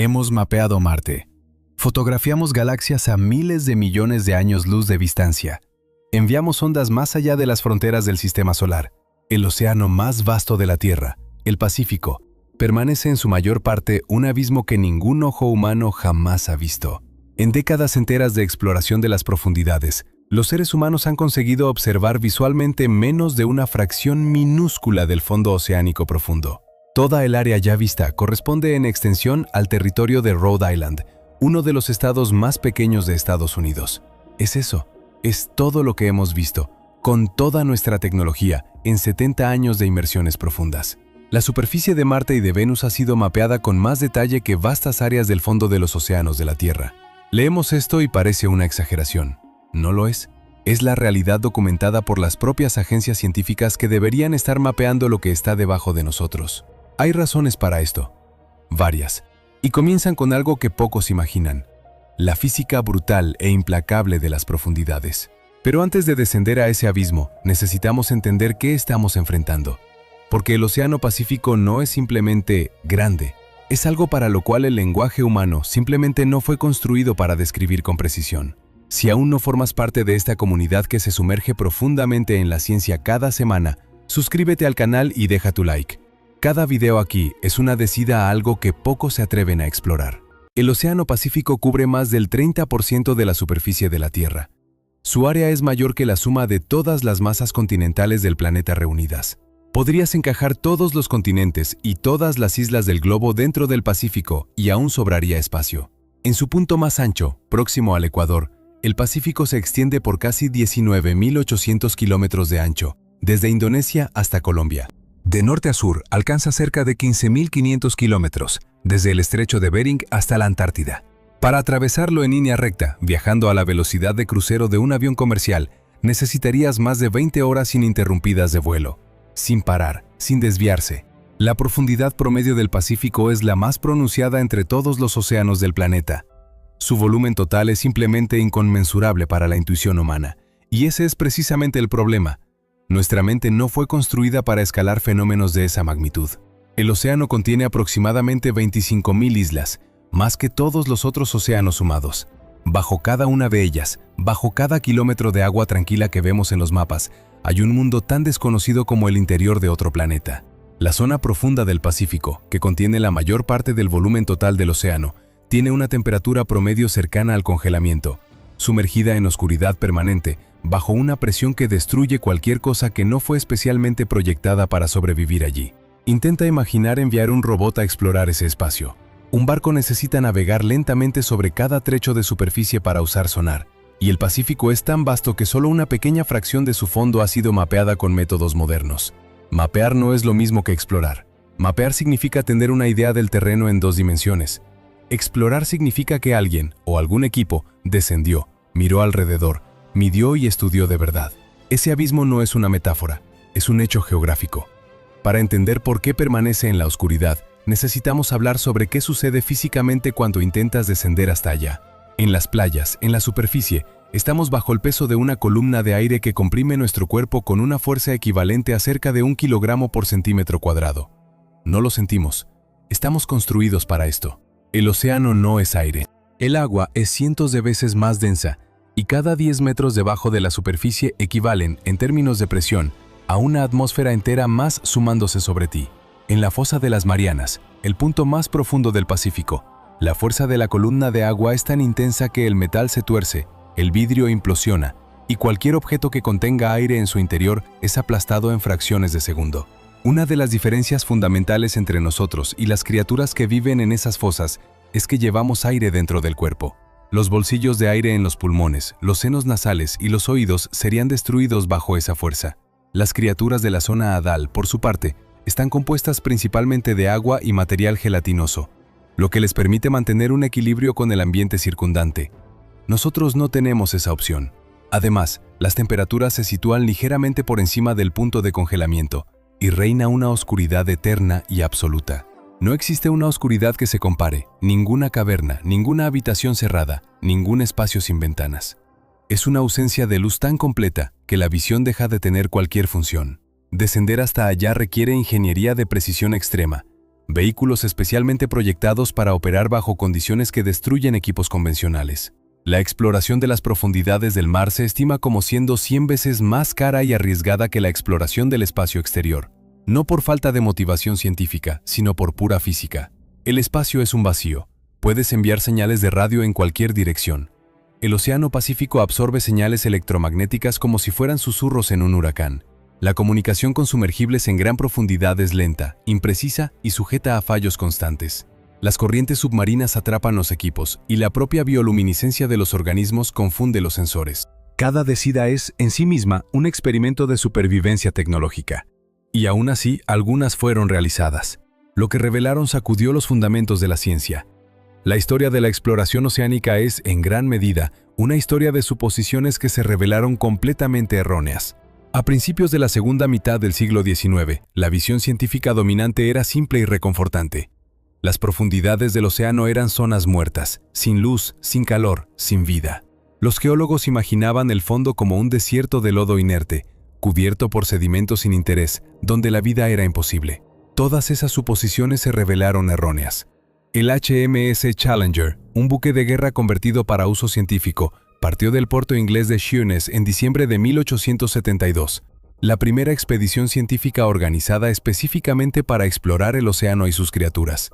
Hemos mapeado Marte. Fotografiamos galaxias a miles de millones de años luz de distancia. Enviamos ondas más allá de las fronteras del sistema solar. El océano más vasto de la Tierra, el Pacífico, permanece en su mayor parte un abismo que ningún ojo humano jamás ha visto. En décadas enteras de exploración de las profundidades, los seres humanos han conseguido observar visualmente menos de una fracción minúscula del fondo oceánico profundo. Toda el área ya vista corresponde en extensión al territorio de Rhode Island, uno de los estados más pequeños de Estados Unidos. Es eso, es todo lo que hemos visto, con toda nuestra tecnología, en 70 años de inmersiones profundas. La superficie de Marte y de Venus ha sido mapeada con más detalle que vastas áreas del fondo de los océanos de la Tierra. Leemos esto y parece una exageración. No lo es. Es la realidad documentada por las propias agencias científicas que deberían estar mapeando lo que está debajo de nosotros. Hay razones para esto. Varias. Y comienzan con algo que pocos imaginan. La física brutal e implacable de las profundidades. Pero antes de descender a ese abismo, necesitamos entender qué estamos enfrentando. Porque el Océano Pacífico no es simplemente grande. Es algo para lo cual el lenguaje humano simplemente no fue construido para describir con precisión. Si aún no formas parte de esta comunidad que se sumerge profundamente en la ciencia cada semana, suscríbete al canal y deja tu like. Cada video aquí es una decida a algo que pocos se atreven a explorar. El Océano Pacífico cubre más del 30% de la superficie de la Tierra. Su área es mayor que la suma de todas las masas continentales del planeta reunidas. Podrías encajar todos los continentes y todas las islas del globo dentro del Pacífico y aún sobraría espacio. En su punto más ancho, próximo al Ecuador, el Pacífico se extiende por casi 19.800 kilómetros de ancho, desde Indonesia hasta Colombia. De norte a sur, alcanza cerca de 15.500 kilómetros, desde el estrecho de Bering hasta la Antártida. Para atravesarlo en línea recta, viajando a la velocidad de crucero de un avión comercial, necesitarías más de 20 horas ininterrumpidas de vuelo, sin parar, sin desviarse. La profundidad promedio del Pacífico es la más pronunciada entre todos los océanos del planeta. Su volumen total es simplemente inconmensurable para la intuición humana, y ese es precisamente el problema. Nuestra mente no fue construida para escalar fenómenos de esa magnitud. El océano contiene aproximadamente 25.000 islas, más que todos los otros océanos sumados. Bajo cada una de ellas, bajo cada kilómetro de agua tranquila que vemos en los mapas, hay un mundo tan desconocido como el interior de otro planeta. La zona profunda del Pacífico, que contiene la mayor parte del volumen total del océano, tiene una temperatura promedio cercana al congelamiento, sumergida en oscuridad permanente, bajo una presión que destruye cualquier cosa que no fue especialmente proyectada para sobrevivir allí. Intenta imaginar enviar un robot a explorar ese espacio. Un barco necesita navegar lentamente sobre cada trecho de superficie para usar sonar, y el Pacífico es tan vasto que solo una pequeña fracción de su fondo ha sido mapeada con métodos modernos. Mapear no es lo mismo que explorar. Mapear significa tener una idea del terreno en 2 dimensiones. Explorar significa que alguien, o algún equipo, descendió, miró alrededor, midió y estudió de verdad. Ese abismo no es una metáfora, es un hecho geográfico. Para entender por qué permanece en la oscuridad, necesitamos hablar sobre qué sucede físicamente cuando intentas descender hasta allá. En las playas, en la superficie, estamos bajo el peso de una columna de aire que comprime nuestro cuerpo con una fuerza equivalente a cerca de 1 kilogramo por centímetro cuadrado. No lo sentimos. Estamos construidos para esto. El océano no es aire. El agua es cientos de veces más densa, y cada 10 metros debajo de la superficie equivalen, en términos de presión, a una atmósfera entera más sumándose sobre ti. En la fosa de las Marianas, el punto más profundo del Pacífico, la fuerza de la columna de agua es tan intensa que el metal se tuerce, el vidrio implosiona, y cualquier objeto que contenga aire en su interior es aplastado en fracciones de segundo. Una de las diferencias fundamentales entre nosotros y las criaturas que viven en esas fosas es que llevamos aire dentro del cuerpo. Los bolsillos de aire en los pulmones, los senos nasales y los oídos serían destruidos bajo esa fuerza. Las criaturas de la zona hadal, por su parte, están compuestas principalmente de agua y material gelatinoso, lo que les permite mantener un equilibrio con el ambiente circundante. Nosotros no tenemos esa opción. Además, las temperaturas se sitúan ligeramente por encima del punto de congelamiento, y reina una oscuridad eterna y absoluta. No existe una oscuridad que se compare, ninguna caverna, ninguna habitación cerrada, ningún espacio sin ventanas. Es una ausencia de luz tan completa que la visión deja de tener cualquier función. Descender hasta allá requiere ingeniería de precisión extrema. vehículos especialmente proyectados para operar bajo condiciones que destruyen equipos convencionales. La exploración de las profundidades del mar se estima como siendo 100 veces más cara y arriesgada que la exploración del espacio exterior, no por falta de motivación científica, sino por pura física. El espacio es un vacío. Puedes enviar señales de radio en cualquier dirección. El Océano Pacífico absorbe señales electromagnéticas como si fueran susurros en un huracán. La comunicación con sumergibles en gran profundidad es lenta, imprecisa y sujeta a fallos constantes. Las corrientes submarinas atrapan los equipos y la propia bioluminiscencia de los organismos confunde los sensores. Cada desida es, en sí misma, un experimento de supervivencia tecnológica. Y aún así, algunas fueron realizadas. Lo que revelaron sacudió los fundamentos de la ciencia. La historia de la exploración oceánica es, en gran medida, una historia de suposiciones que se revelaron completamente erróneas. A principios de la segunda mitad del siglo XIX, la visión científica dominante era simple y reconfortante. Las profundidades del océano eran zonas muertas, sin luz, sin calor, sin vida. Los geólogos imaginaban el fondo como un desierto de lodo inerte, cubierto por sedimentos sin interés, donde la vida era imposible. Todas esas suposiciones se revelaron erróneas. El HMS Challenger, un buque de guerra convertido para uso científico, partió del puerto inglés de Sheerness en diciembre de 1872, la primera expedición científica organizada específicamente para explorar el océano y sus criaturas.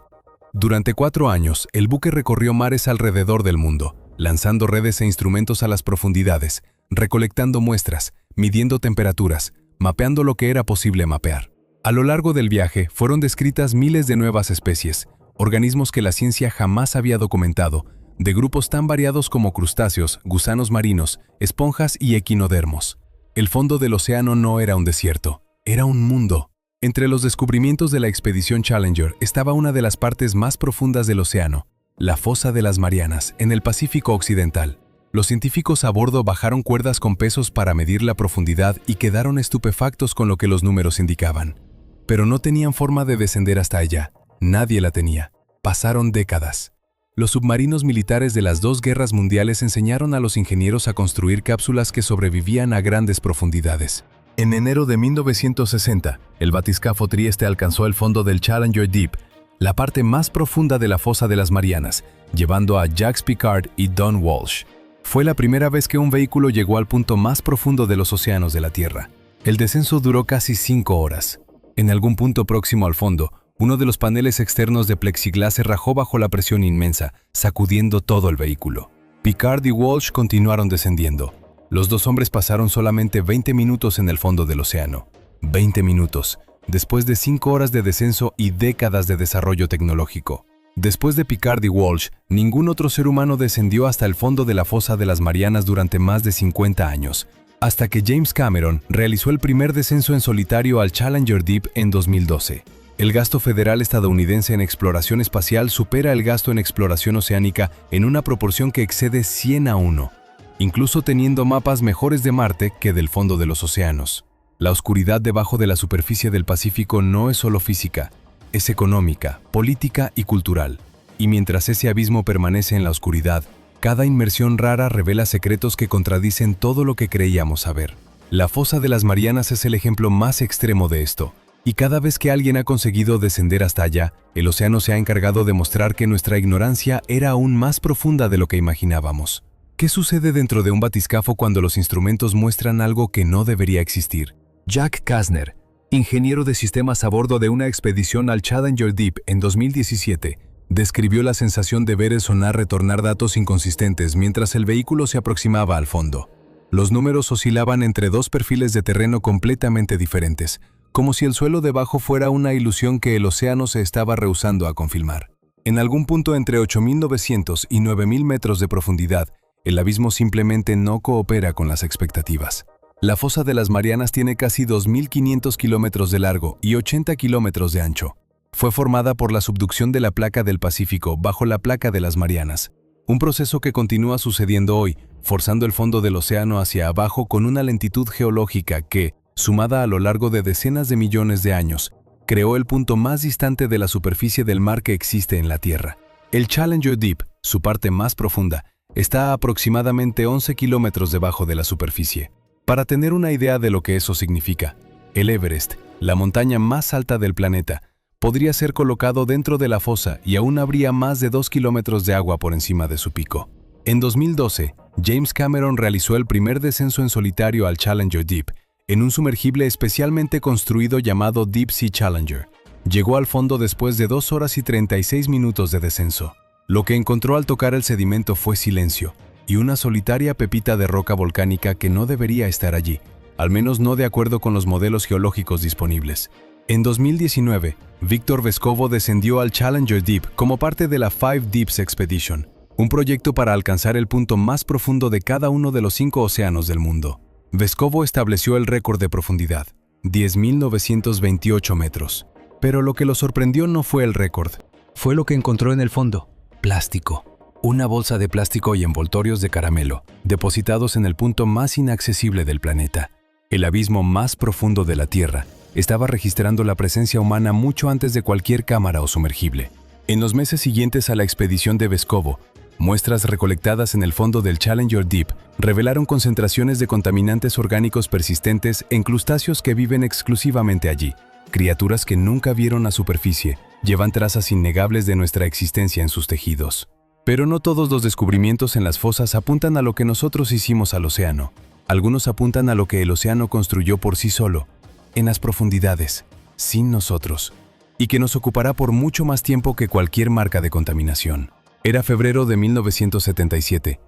Durante 4 años, el buque recorrió mares alrededor del mundo, lanzando redes e instrumentos a las profundidades, recolectando muestras, midiendo temperaturas, mapeando lo que era posible mapear. A lo largo del viaje fueron descritas miles de nuevas especies, organismos que la ciencia jamás había documentado, de grupos tan variados como crustáceos, gusanos marinos, esponjas y equinodermos. El fondo del océano no era un desierto, era un mundo. Entre los descubrimientos de la expedición Challenger estaba una de las partes más profundas del océano, la Fosa de las Marianas, en el Pacífico Occidental. Los científicos a bordo bajaron cuerdas con pesos para medir la profundidad y quedaron estupefactos con lo que los números indicaban. Pero no tenían forma de descender hasta allá. Nadie la tenía. Pasaron décadas. Los submarinos militares de las 2 guerras mundiales enseñaron a los ingenieros a construir cápsulas que sobrevivían a grandes profundidades. En enero de 1960, el batiscafo Trieste alcanzó el fondo del Challenger Deep, la parte más profunda de la Fosa de las Marianas, llevando a Jacques Piccard y Don Walsh. Fue la primera vez que un vehículo llegó al punto más profundo de los océanos de la Tierra. El descenso duró casi 5 horas. En algún punto próximo al fondo, uno de los paneles externos de plexiglas se rajó bajo la presión inmensa, sacudiendo todo el vehículo. Piccard y Walsh continuaron descendiendo. Los 2 hombres pasaron solamente 20 minutos en el fondo del océano. 20 minutos, después de 5 horas de descenso y décadas de desarrollo tecnológico. Después de Piccard y Walsh, ningún otro ser humano descendió hasta el fondo de la Fosa de las Marianas durante más de 50 años, hasta que James Cameron realizó el primer descenso en solitario al Challenger Deep en 2012. El gasto federal estadounidense en exploración espacial supera el gasto en exploración oceánica en una proporción que excede 100:1, incluso teniendo mapas mejores de Marte que del fondo de los océanos. La oscuridad debajo de la superficie del Pacífico no es solo física, es económica, política y cultural. Y mientras ese abismo permanece en la oscuridad, cada inmersión rara revela secretos que contradicen todo lo que creíamos saber. La Fosa de las Marianas es el ejemplo más extremo de esto. Y cada vez que alguien ha conseguido descender hasta allá, el océano se ha encargado de mostrar que nuestra ignorancia era aún más profunda de lo que imaginábamos. ¿Qué sucede dentro de un batiscafo cuando los instrumentos muestran algo que no debería existir? Jack Kastner, ingeniero de sistemas a bordo de una expedición al Challenger Deep en 2017, describió la sensación de ver el sonar retornar datos inconsistentes mientras el vehículo se aproximaba al fondo. Los números oscilaban entre 2 perfiles de terreno completamente diferentes, como si el suelo debajo fuera una ilusión que el océano se estaba rehusando a confirmar. En algún punto entre 8.900 y 9.000 metros de profundidad, el abismo simplemente no coopera con las expectativas. La Fosa de las Marianas tiene casi 2.500 kilómetros de largo y 80 kilómetros de ancho. Fue formada por la subducción de la placa del Pacífico bajo la placa de las Marianas, un proceso que continúa sucediendo hoy, forzando el fondo del océano hacia abajo con una lentitud geológica que, sumada a lo largo de decenas de millones de años, creó el punto más distante de la superficie del mar que existe en la Tierra. El Challenger Deep, su parte más profunda, está a aproximadamente 11 kilómetros debajo de la superficie. Para tener una idea de lo que eso significa, el Everest, la montaña más alta del planeta, podría ser colocado dentro de la fosa y aún habría más de 2 kilómetros de agua por encima de su pico. En 2012, James Cameron realizó el primer descenso en solitario al Challenger Deep, en un sumergible especialmente construido llamado Deep Sea Challenger. Llegó al fondo después de 2 horas y 36 minutos de descenso. Lo que encontró al tocar el sedimento fue silencio y una solitaria pepita de roca volcánica que no debería estar allí, al menos no de acuerdo con los modelos geológicos disponibles. En 2019, Viktor Veskovo descendió al Challenger Deep como parte de la Five Deeps Expedition, un proyecto para alcanzar el punto más profundo de cada uno de los 5 océanos del mundo. Veskovo estableció el récord de profundidad, 10.928 metros. Pero lo que lo sorprendió no fue el récord, fue lo que encontró en el fondo: plástico. Una bolsa de plástico y envoltorios de caramelo, depositados en el punto más inaccesible del planeta. El abismo más profundo de la Tierra estaba registrando la presencia humana mucho antes de cualquier cámara o sumergible. En los meses siguientes a la expedición de Veskovo, muestras recolectadas en el fondo del Challenger Deep revelaron concentraciones de contaminantes orgánicos persistentes en crustáceos que viven exclusivamente allí. Criaturas que nunca vieron a superficie llevan trazas innegables de nuestra existencia en sus tejidos. Pero no todos los descubrimientos en las fosas apuntan a lo que nosotros hicimos al océano. Algunos apuntan a lo que el océano construyó por sí solo, en las profundidades, sin nosotros, y que nos ocupará por mucho más tiempo que cualquier marca de contaminación. Era febrero de 1977.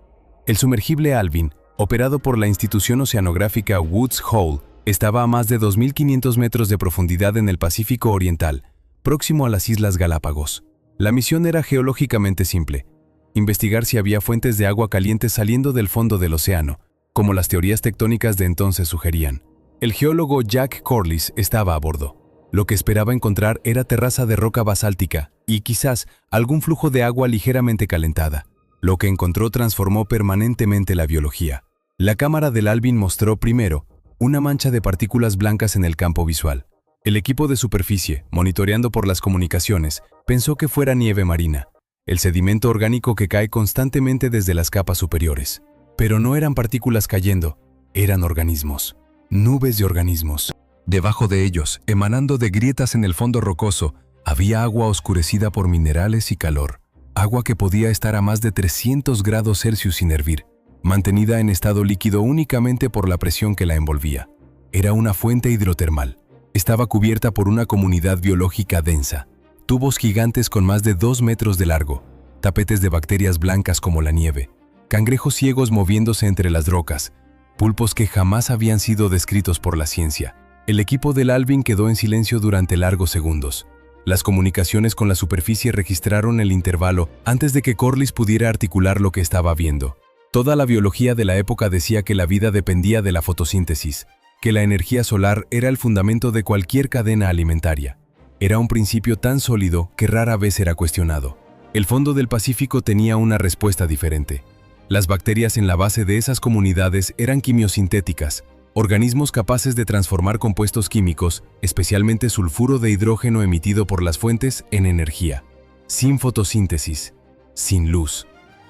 El sumergible Alvin, operado por la institución oceanográfica Woods Hole, estaba a más de 2.500 metros de profundidad en el Pacífico Oriental, próximo a las Islas Galápagos. La misión era geológicamente simple: investigar si había fuentes de agua caliente saliendo del fondo del océano, como las teorías tectónicas de entonces sugerían. El geólogo Jack Corliss estaba a bordo. Lo que esperaba encontrar era terraza de roca basáltica y quizás algún flujo de agua ligeramente calentada. Lo que encontró transformó permanentemente la biología. La cámara del Alvin mostró primero una mancha de partículas blancas en el campo visual. El equipo de superficie, monitoreando por las comunicaciones, pensó que fuera nieve marina, el sedimento orgánico que cae constantemente desde las capas superiores. Pero no eran partículas cayendo, eran organismos. Nubes de organismos. Debajo de ellos, emanando de grietas en el fondo rocoso, había agua oscurecida por minerales y calor. Agua que podía estar a más de 300 grados Celsius sin hervir, mantenida en estado líquido únicamente por la presión que la envolvía. Era una fuente hidrotermal. Estaba cubierta por una comunidad biológica densa. Tubos gigantes con más de 2 metros de largo, tapetes de bacterias blancas como la nieve, cangrejos ciegos moviéndose entre las rocas, pulpos que jamás habían sido descritos por la ciencia. El equipo del Alvin quedó en silencio durante largos segundos. Las comunicaciones con la superficie registraron el intervalo antes de que Corliss pudiera articular lo que estaba viendo. Toda la biología de la época decía que la vida dependía de la fotosíntesis, que la energía solar era el fundamento de cualquier cadena alimentaria. Era un principio tan sólido que rara vez era cuestionado. El fondo del Pacífico tenía una respuesta diferente. Las bacterias en la base de esas comunidades eran quimiosintéticas, organismos capaces de transformar compuestos químicos, especialmente sulfuro de hidrógeno emitido por las fuentes, en energía. Sin fotosíntesis, sin luz.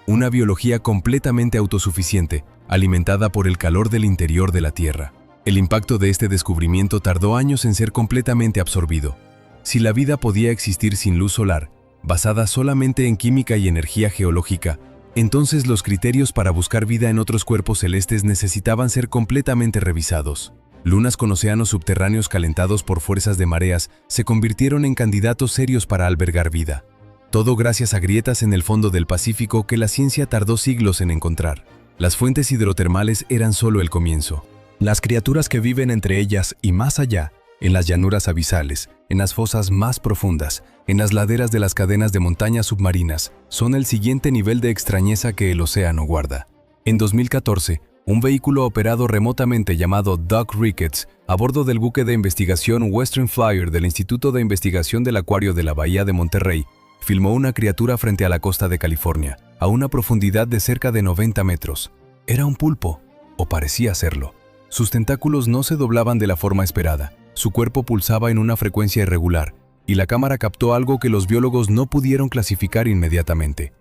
Una biología completamente autosuficiente, alimentada por el calor del interior de la Tierra. El impacto de este descubrimiento tardó años en ser completamente absorbido. Si la vida podía existir sin luz solar, basada solamente en química y energía geológica, entonces los criterios para buscar vida en otros cuerpos celestes necesitaban ser completamente revisados. Lunas con océanos subterráneos calentados por fuerzas de mareas se convirtieron en candidatos serios para albergar vida. Todo gracias a grietas en el fondo del Pacífico que la ciencia tardó siglos en encontrar. Las fuentes hidrotermales eran solo el comienzo. Las criaturas que viven entre ellas y más allá, en las llanuras abisales, en las fosas más profundas, en las laderas de las cadenas de montañas submarinas, son el siguiente nivel de extrañeza que el océano guarda. En 2014, un vehículo operado remotamente llamado Doc Ricketts, a bordo del buque de investigación Western Flyer del Instituto de Investigación del Acuario de la Bahía de Monterrey, filmó una criatura frente a la costa de California, a una profundidad de cerca de 90 metros. Era un pulpo, o parecía serlo. Sus tentáculos no se doblaban de la forma esperada. Su cuerpo pulsaba en una frecuencia irregular, y la cámara captó algo que los biólogos no pudieron clasificar inmediatamente.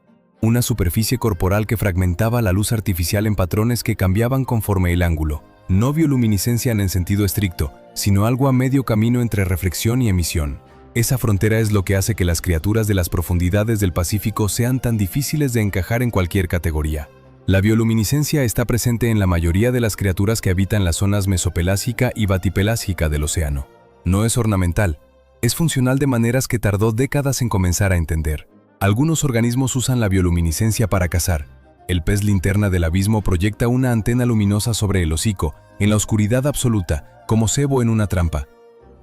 Una superficie corporal que fragmentaba la luz artificial en patrones que cambiaban conforme el ángulo. No bioluminiscencia en el sentido estricto, sino algo a medio camino entre reflexión y emisión. Esa frontera es lo que hace que las criaturas de las profundidades del Pacífico sean tan difíciles de encajar en cualquier categoría. La bioluminiscencia está presente en la mayoría de las criaturas que habitan las zonas mesopelásica y batipelásica del océano. No es ornamental, es funcional de maneras que tardó décadas en comenzar a entender. Algunos organismos usan la bioluminiscencia para cazar. El pez linterna del abismo proyecta una antena luminosa sobre el hocico, en la oscuridad absoluta, como cebo en una trampa.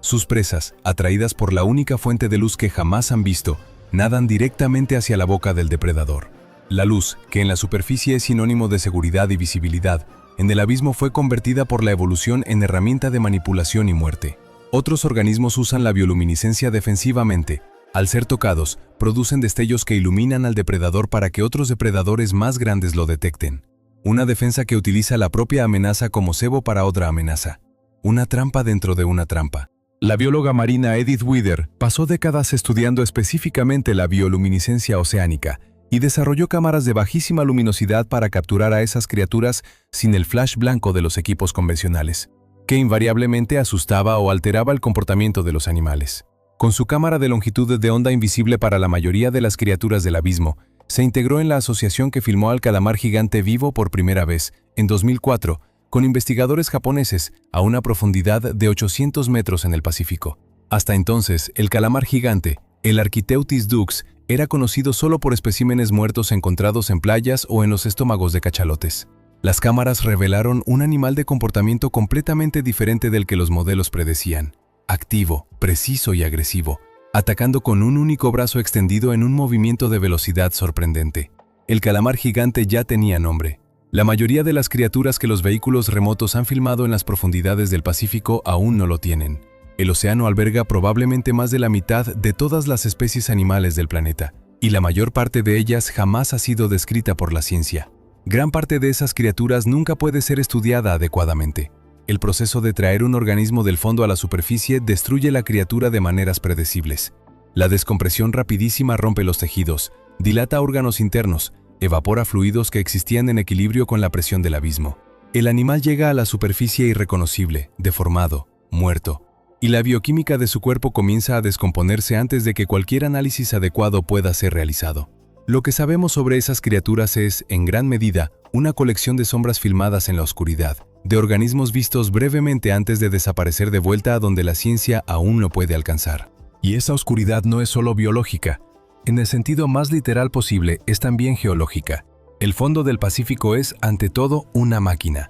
Sus presas, atraídas por la única fuente de luz que jamás han visto, nadan directamente hacia la boca del depredador. La luz, que en la superficie es sinónimo de seguridad y visibilidad, en el abismo fue convertida por la evolución en herramienta de manipulación y muerte. Otros organismos usan la bioluminiscencia defensivamente. Al ser tocados, producen destellos que iluminan al depredador para que otros depredadores más grandes lo detecten. Una defensa que utiliza la propia amenaza como cebo para otra amenaza. Una trampa dentro de una trampa. La bióloga marina Edith Wither pasó décadas estudiando específicamente la bioluminiscencia oceánica y desarrolló cámaras de bajísima luminosidad para capturar a esas criaturas sin el flash blanco de los equipos convencionales, que invariablemente asustaba o alteraba el comportamiento de los animales. Con su cámara de longitud de onda invisible para la mayoría de las criaturas del abismo, se integró en la asociación que filmó al calamar gigante vivo por primera vez, en 2004, con investigadores japoneses a una profundidad de 800 metros en el Pacífico. Hasta entonces, el calamar gigante, el Architeuthis dux, era conocido solo por especímenes muertos encontrados en playas o en los estómagos de cachalotes. Las cámaras revelaron un animal de comportamiento completamente diferente del que los modelos predecían. Activo, preciso y agresivo, atacando con un único brazo extendido en un movimiento de velocidad sorprendente. El calamar gigante ya tenía nombre. La mayoría de las criaturas que los vehículos remotos han filmado en las profundidades del Pacífico aún no lo tienen. El océano alberga probablemente más de la mitad de todas las especies animales del planeta, y la mayor parte de ellas jamás ha sido descrita por la ciencia. Gran parte de esas criaturas nunca puede ser estudiada adecuadamente. El proceso de traer un organismo del fondo a la superficie destruye la criatura de maneras predecibles. La descompresión rapidísima rompe los tejidos, dilata órganos internos, evapora fluidos que existían en equilibrio con la presión del abismo. El animal llega a la superficie irreconocible, deformado, muerto, y la bioquímica de su cuerpo comienza a descomponerse antes de que cualquier análisis adecuado pueda ser realizado. Lo que sabemos sobre esas criaturas es, en gran medida, una colección de sombras filmadas en la oscuridad, de organismos vistos brevemente antes de desaparecer de vuelta a donde la ciencia aún no puede alcanzar. Y esa oscuridad no es solo biológica. En el sentido más literal posible, es también geológica. El fondo del Pacífico es, ante todo, una máquina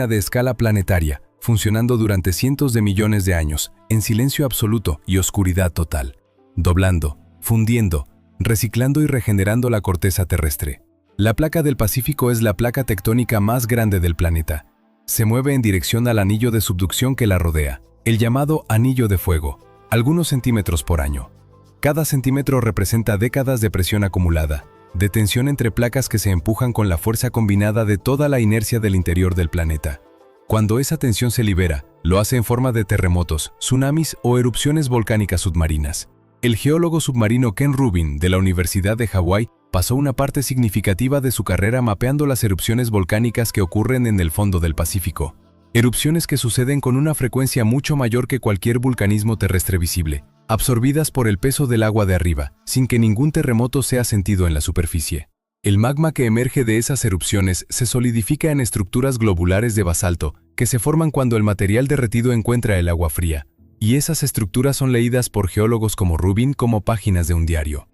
de escala planetaria, funcionando durante cientos de millones de años, en silencio absoluto y oscuridad total, doblando, fundiendo, reciclando y regenerando la corteza terrestre. La placa del Pacífico es la placa tectónica más grande del planeta. Se mueve en dirección al anillo de subducción que la rodea, el llamado anillo de fuego, algunos centímetros por año. Cada centímetro representa décadas de presión acumulada, de tensión entre placas que se empujan con la fuerza combinada de toda la inercia del interior del planeta. Cuando esa tensión se libera, lo hace en forma de terremotos, tsunamis o erupciones volcánicas submarinas. El geólogo submarino Ken Rubin, de la Universidad de Hawái, pasó una parte significativa de su carrera mapeando las erupciones volcánicas que ocurren en el fondo del Pacífico. Erupciones que suceden con una frecuencia mucho mayor que cualquier vulcanismo terrestre visible, absorbidas por el peso del agua de arriba, sin que ningún terremoto sea sentido en la superficie. El magma que emerge de esas erupciones se solidifica en estructuras globulares de basalto que se forman cuando el material derretido encuentra el agua fría, y esas estructuras son leídas por geólogos como Rubin como páginas de un diario.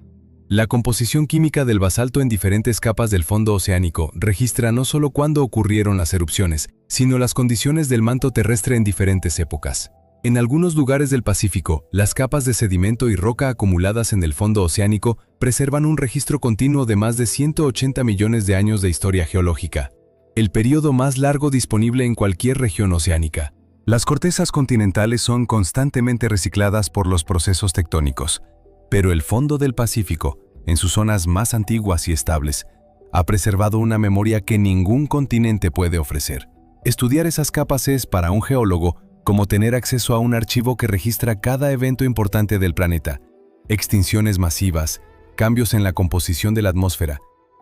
La composición química del basalto en diferentes capas del fondo oceánico registra no solo cuándo ocurrieron las erupciones, sino las condiciones del manto terrestre en diferentes épocas. En algunos lugares del Pacífico, las capas de sedimento y roca acumuladas en el fondo oceánico preservan un registro continuo de más de 180 millones de años de historia geológica, el periodo más largo disponible en cualquier región oceánica. Las cortezas continentales son constantemente recicladas por los procesos tectónicos, pero el fondo del Pacífico, en sus zonas más antiguas y estables, ha preservado una memoria que ningún continente puede ofrecer. Estudiar esas capas es, para un geólogo, como tener acceso a un archivo que registra cada evento importante del planeta: extinciones masivas, cambios en la composición de la atmósfera,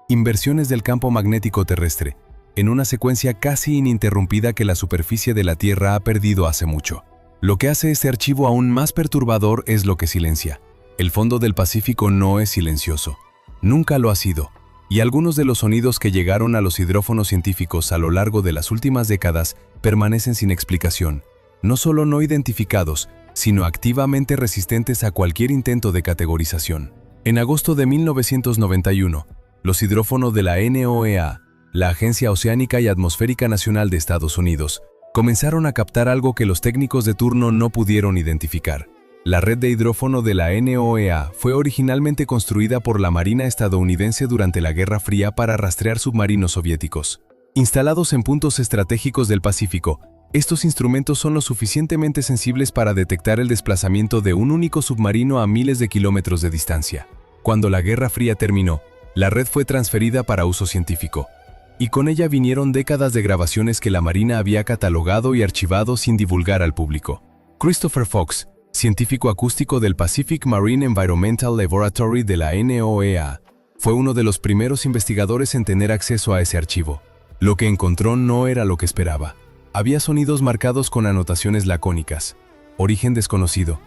inversiones del campo magnético terrestre, en una secuencia casi ininterrumpida que la superficie de la Tierra ha perdido hace mucho. Lo que hace este archivo aún más perturbador es lo que silencia. El fondo del Pacífico no es silencioso. Nunca lo ha sido. Y algunos de los sonidos que llegaron a los hidrófonos científicos a lo largo de las últimas décadas permanecen sin explicación. No solo no identificados, sino activamente resistentes a cualquier intento de categorización. En agosto de 1991, los hidrófonos de la NOAA, la Agencia Oceánica y Atmosférica Nacional de Estados Unidos, comenzaron a captar algo que los técnicos de turno no pudieron identificar. La red de hidrófono de la NOAA fue originalmente construida por la Marina estadounidense durante la Guerra Fría para rastrear submarinos soviéticos. Instalados en puntos estratégicos del Pacífico, estos instrumentos son lo suficientemente sensibles para detectar el desplazamiento de un único submarino a miles de kilómetros de distancia. Cuando la Guerra Fría terminó, la red fue transferida para uso científico, y con ella vinieron décadas de grabaciones que la Marina había catalogado y archivado sin divulgar al público. Christopher Fox, científico acústico del Pacific Marine Environmental Laboratory de la NOAA, fue uno de los primeros investigadores en tener acceso a ese archivo. Lo que encontró no era lo que esperaba. Había sonidos marcados con anotaciones lacónicas: origen desconocido,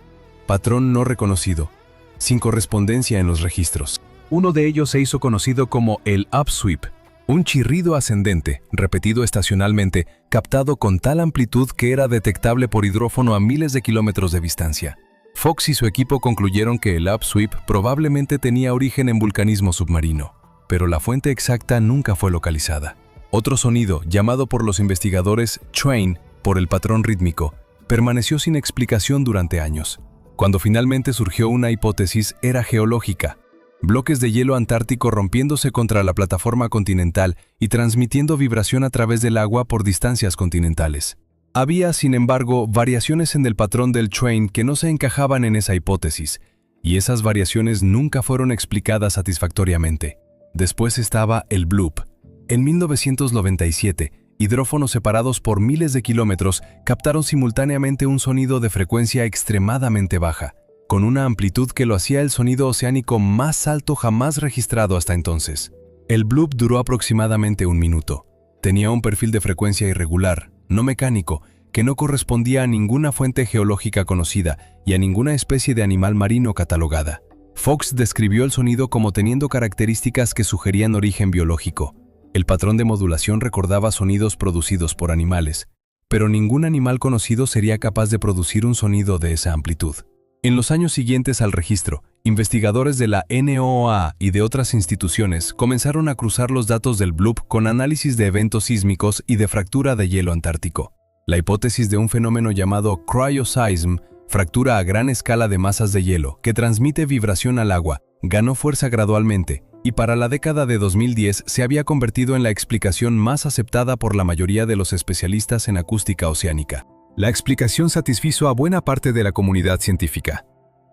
patrón no reconocido, sin correspondencia en los registros. Uno de ellos se hizo conocido como el upsweep, un chirrido ascendente, repetido estacionalmente, captado con tal amplitud que era detectable por hidrófono a miles de kilómetros de distancia. Fox y su equipo concluyeron que el upsweep probablemente tenía origen en vulcanismo submarino, pero la fuente exacta nunca fue localizada. Otro sonido, llamado por los investigadores Train por el patrón rítmico, permaneció sin explicación durante años. Cuando finalmente surgió una hipótesis, era geológica: bloques de hielo antártico rompiéndose contra la plataforma continental y transmitiendo vibración a través del agua por distancias continentales. Había, sin embargo, variaciones en el patrón del Train que no se encajaban en esa hipótesis, y esas variaciones nunca fueron explicadas satisfactoriamente. Después estaba el bloop. En 1997, hidrófonos separados por miles de kilómetros captaron simultáneamente un sonido de frecuencia extremadamente baja, con una amplitud que lo hacía el sonido oceánico más alto jamás registrado hasta entonces. El bloop duró aproximadamente 1 minuto. Tenía un perfil de frecuencia irregular, no mecánico, que no correspondía a ninguna fuente geológica conocida y a ninguna especie de animal marino catalogada. Fox describió el sonido como teniendo características que sugerían origen biológico. El patrón de modulación recordaba sonidos producidos por animales, pero ningún animal conocido sería capaz de producir un sonido de esa amplitud. En los años siguientes al registro, investigadores de la NOAA y de otras instituciones comenzaron a cruzar los datos del bloop con análisis de eventos sísmicos y de fractura de hielo antártico. La hipótesis de un fenómeno llamado cryoseism, fractura a gran escala de masas de hielo que transmite vibración al agua, ganó fuerza gradualmente, y para la década de 2010 se había convertido en la explicación más aceptada por la mayoría de los especialistas en acústica oceánica. La explicación satisfizo a buena parte de la comunidad científica.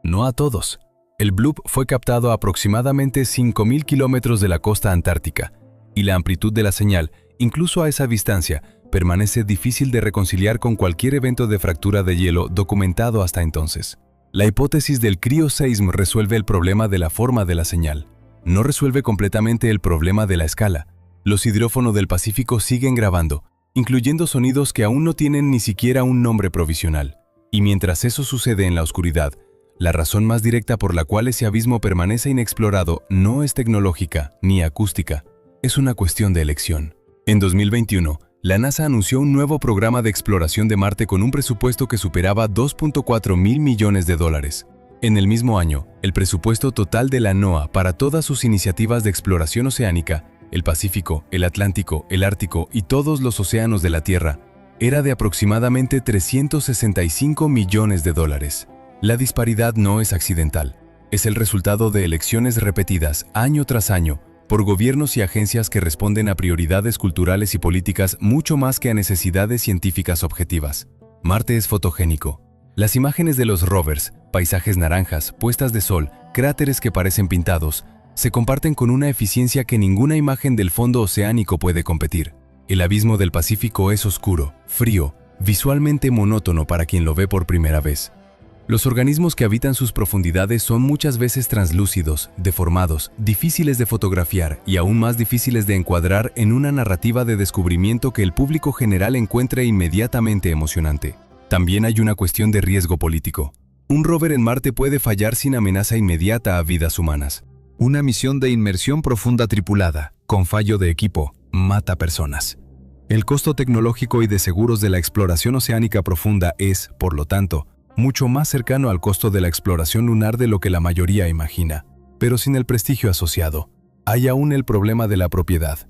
No a todos. El bloop fue captado a aproximadamente 5.000 kilómetros de la costa antártica, y la amplitud de la señal, incluso a esa distancia, permanece difícil de reconciliar con cualquier evento de fractura de hielo documentado hasta entonces. La hipótesis del cryoseism resuelve el problema de la forma de la señal. No resuelve completamente el problema de la escala. Los hidrófonos del Pacífico siguen grabando, incluyendo sonidos que aún no tienen ni siquiera un nombre provisional. Y mientras eso sucede en la oscuridad, la razón más directa por la cual ese abismo permanece inexplorado no es tecnológica ni acústica, es una cuestión de elección. En 2021, la NASA anunció un nuevo programa de exploración de Marte con un presupuesto que superaba $2.4 mil millones. En el mismo año, el presupuesto total de la NOAA para todas sus iniciativas de exploración oceánica, el Pacífico, el Atlántico, el Ártico y todos los océanos de la Tierra, era de aproximadamente $365 millones. La disparidad no es accidental, es el resultado de elecciones repetidas año tras año por gobiernos y agencias que responden a prioridades culturales y políticas mucho más que a necesidades científicas objetivas. Marte es fotogénico. Las imágenes de los rovers, paisajes naranjas, puestas de sol, cráteres que parecen pintados, se comparten con una eficiencia que ninguna imagen del fondo oceánico puede competir. El abismo del Pacífico es oscuro, frío, visualmente monótono para quien lo ve por primera vez. Los organismos que habitan sus profundidades son muchas veces translúcidos, deformados, difíciles de fotografiar y aún más difíciles de encuadrar en una narrativa de descubrimiento que el público general encuentre inmediatamente emocionante. También hay una cuestión de riesgo político. Un rover en Marte puede fallar sin amenaza inmediata a vidas humanas. Una misión de inmersión profunda tripulada, con fallo de equipo, mata personas. El costo tecnológico y de seguros de la exploración oceánica profunda es, por lo tanto, mucho más cercano al costo de la exploración lunar de lo que la mayoría imagina, pero sin el prestigio asociado. Hay aún el problema de la propiedad.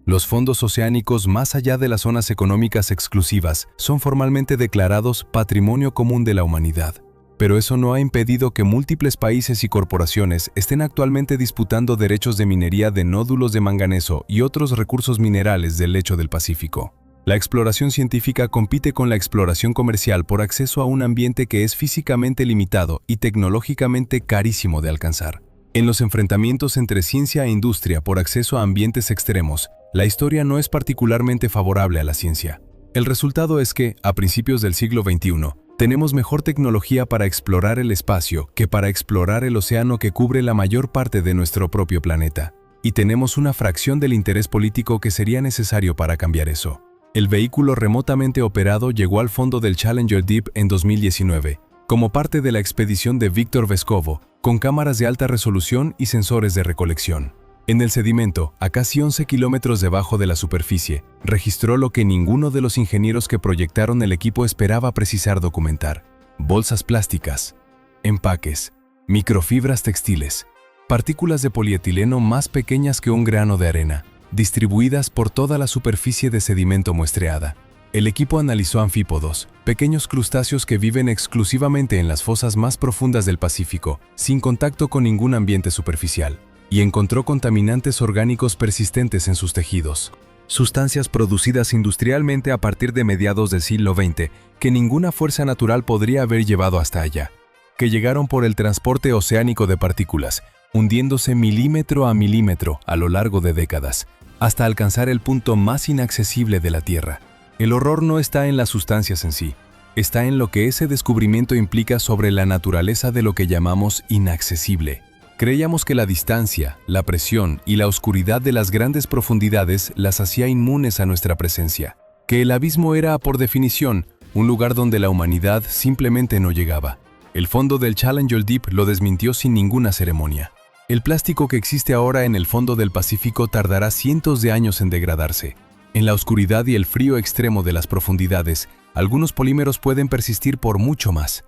Los fondos oceánicos más allá de las zonas económicas exclusivas son formalmente declarados Patrimonio Común de la Humanidad. Pero eso no ha impedido que múltiples países y corporaciones estén actualmente disputando derechos de minería de nódulos de manganeso y otros recursos minerales del lecho del Pacífico. La exploración científica compite con la exploración comercial por acceso a un ambiente que es físicamente limitado y tecnológicamente carísimo de alcanzar. En los enfrentamientos entre ciencia e industria por acceso a ambientes extremos, la historia no es particularmente favorable a la ciencia. El resultado es que, a principios del siglo XXI, tenemos mejor tecnología para explorar el espacio que para explorar el océano que cubre la mayor parte de nuestro propio planeta. Y tenemos una fracción del interés político que sería necesario para cambiar eso. El vehículo remotamente operado llegó al fondo del Challenger Deep en 2019, como parte de la expedición de Víctor Vescovo, con cámaras de alta resolución y sensores de recolección. En el sedimento, a casi 11 kilómetros debajo de la superficie, registró lo que ninguno de los ingenieros que proyectaron el equipo esperaba precisar documentar: bolsas plásticas, empaques, microfibras textiles, partículas de polietileno más pequeñas que un grano de arena, distribuidas por toda la superficie de sedimento muestreada. El equipo analizó anfípodos, pequeños crustáceos que viven exclusivamente en las fosas más profundas del Pacífico, sin contacto con ningún ambiente superficial, y encontró contaminantes orgánicos persistentes en sus tejidos. Sustancias producidas industrialmente a partir de mediados del siglo XX que ninguna fuerza natural podría haber llevado hasta allá, que llegaron por el transporte oceánico de partículas, hundiéndose milímetro a milímetro a lo largo de décadas, hasta alcanzar el punto más inaccesible de la Tierra. El horror no está en las sustancias en sí, está en lo que ese descubrimiento implica sobre la naturaleza de lo que llamamos inaccesible. Creíamos que la distancia, la presión y la oscuridad de las grandes profundidades las hacía inmunes a nuestra presencia, que el abismo era, por definición, un lugar donde la humanidad simplemente no llegaba. El fondo del Challenger Deep lo desmintió sin ninguna ceremonia. El plástico que existe ahora en el fondo del Pacífico tardará cientos de años en degradarse. En la oscuridad y el frío extremo de las profundidades, algunos polímeros pueden persistir por mucho más.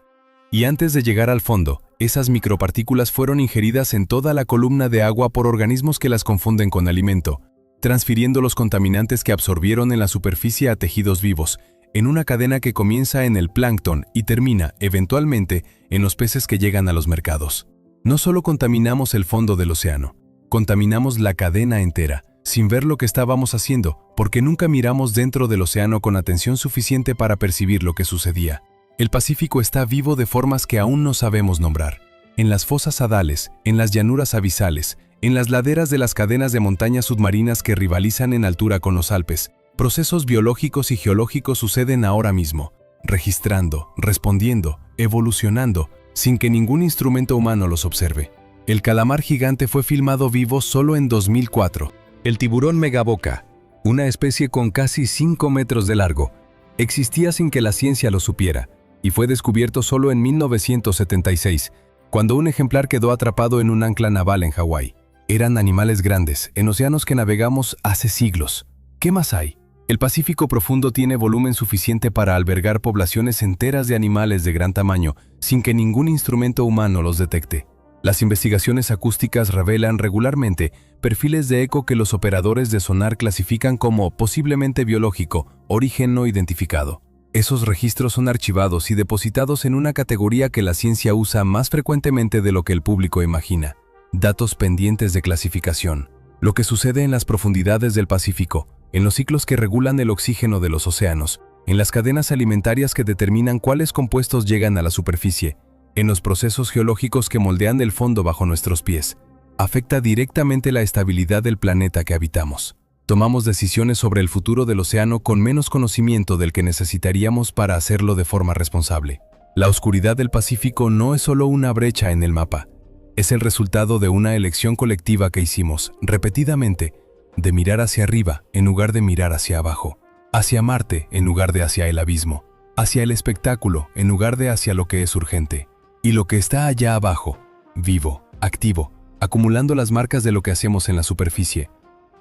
Y antes de llegar al fondo, esas micropartículas fueron ingeridas en toda la columna de agua por organismos que las confunden con alimento, transfiriendo los contaminantes que absorbieron en la superficie a tejidos vivos, en una cadena que comienza en el plancton y termina, eventualmente, en los peces que llegan a los mercados. No solo contaminamos el fondo del océano, contaminamos la cadena entera, sin ver lo que estábamos haciendo, porque nunca miramos dentro del océano con atención suficiente para percibir lo que sucedía. El Pacífico está vivo de formas que aún no sabemos nombrar. En las fosas hadales, en las llanuras abisales, en las laderas de las cadenas de montañas submarinas que rivalizan en altura con los Alpes, procesos biológicos y geológicos suceden ahora mismo, registrando, respondiendo, evolucionando, sin que ningún instrumento humano los observe. El calamar gigante fue filmado vivo solo en 2004. El tiburón megaboca, una especie con casi 5 metros de largo, existía sin que la ciencia lo supiera, y fue descubierto solo en 1976, cuando un ejemplar quedó atrapado en un ancla naval en Hawái. Eran animales grandes, en océanos que navegamos hace siglos. ¿Qué más hay? El Pacífico profundo tiene volumen suficiente para albergar poblaciones enteras de animales de gran tamaño, sin que ningún instrumento humano los detecte. Las investigaciones acústicas revelan regularmente perfiles de eco que los operadores de sonar clasifican como posiblemente biológico, origen no identificado. Esos registros son archivados y depositados en una categoría que la ciencia usa más frecuentemente de lo que el público imagina: datos pendientes de clasificación. Lo que sucede en las profundidades del Pacífico, en los ciclos que regulan el oxígeno de los océanos, en las cadenas alimentarias que determinan cuáles compuestos llegan a la superficie, en los procesos geológicos que moldean el fondo bajo nuestros pies, afecta directamente la estabilidad del planeta que habitamos. Tomamos decisiones sobre el futuro del océano con menos conocimiento del que necesitaríamos para hacerlo de forma responsable. La oscuridad del Pacífico no es solo una brecha en el mapa, es el resultado de una elección colectiva que hicimos, repetidamente, de mirar hacia arriba en lugar de mirar hacia abajo, hacia Marte en lugar de hacia el abismo. hacia el espectáculo en lugar de hacia lo que es urgente. Y lo que está allá abajo, vivo, activo, acumulando las marcas de lo que hacemos en la superficie,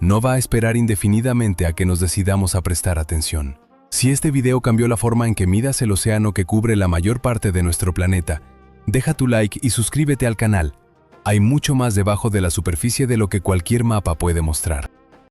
no va a esperar indefinidamente a que nos decidamos a prestar atención. Si este video cambió la forma en que midas el océano que cubre la mayor parte de nuestro planeta, deja tu like y suscríbete al canal. Hay mucho más debajo de la superficie de lo que cualquier mapa puede mostrar.